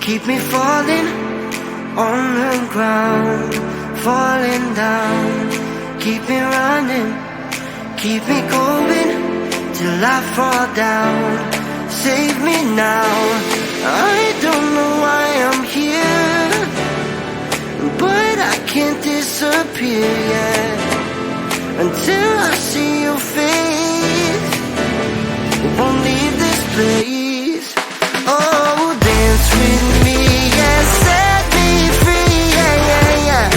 Keep me falling on the ground, falling down. Keep me running, keep me going till I fall down. Save me now, I don't know why I'm here, but I can't disappear yet until I see your face. Won't leave this place. Oh, dance with me, yeah, set me free, yeah, yeah, yeah.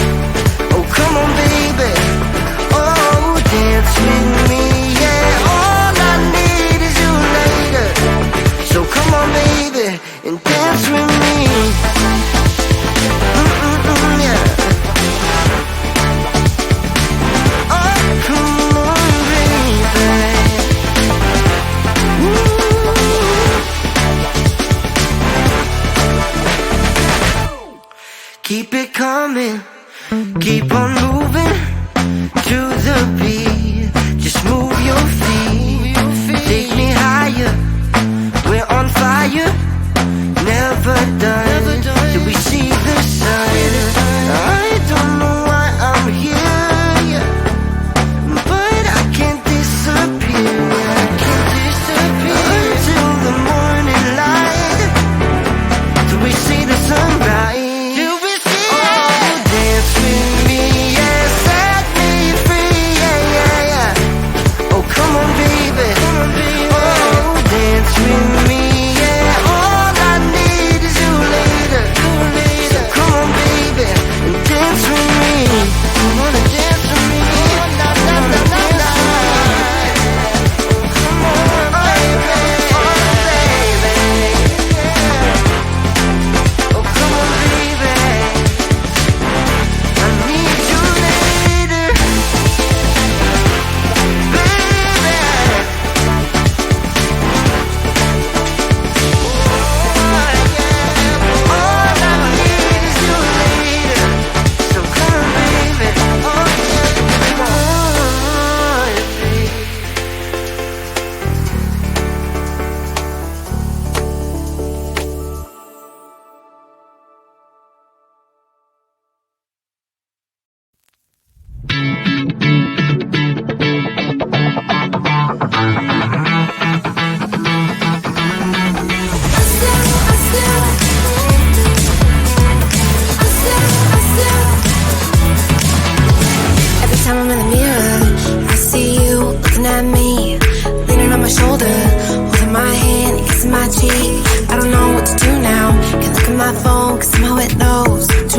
Oh, come on, baby. Oh, dance with me, yeah. All I need is you later. So come on, baby, and dance with me. Yeah. Oh, come on, baby. Keep it coming, keep on moving to the beat. Just move your feet, take me higher. We're on fire, never done till we see the sun. I don't know why I'm here, but I can't disappear. I can't disappear until the morning light, till we see the sunrise. Oh,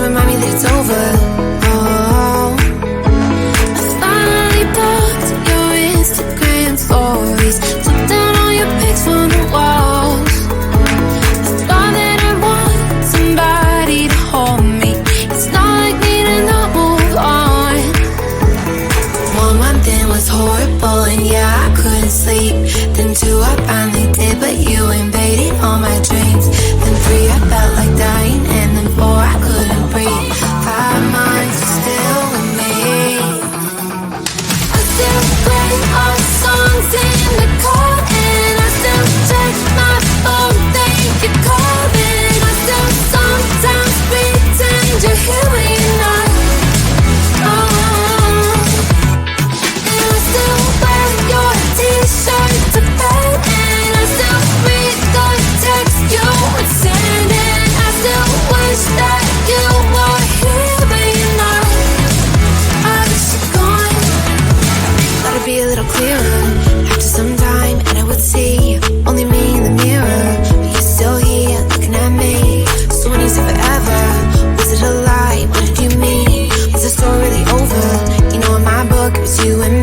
remind me that it's over. Oh, I finally blocked your Instagram stories, took down all your pics from the walls. I thought that I want somebody to hold me. It's not like me to not move on. 1 month in was horrible, and yeah, I couldn't sleep. Then 2, I finally did, but you invaded all my dreams. Then 3, I felt like dying, and then 4, I couldn't breathe. 5 months still with me. I still play our songs in the car, and I still check my phone, think you're calling. I still sometimes pretend you're here when you're not. And I still wear your t-shirt to bed, and I still read the text you would send, and I still wish that you were here but you're not. I wish you're gone. Thought it'd be a little clearer after some time, and I would see only me in the mirror, but you're still here looking at me. So when you said forever, was it a lie? What did you mean? Was the story really over? You know, in my book it was you and me.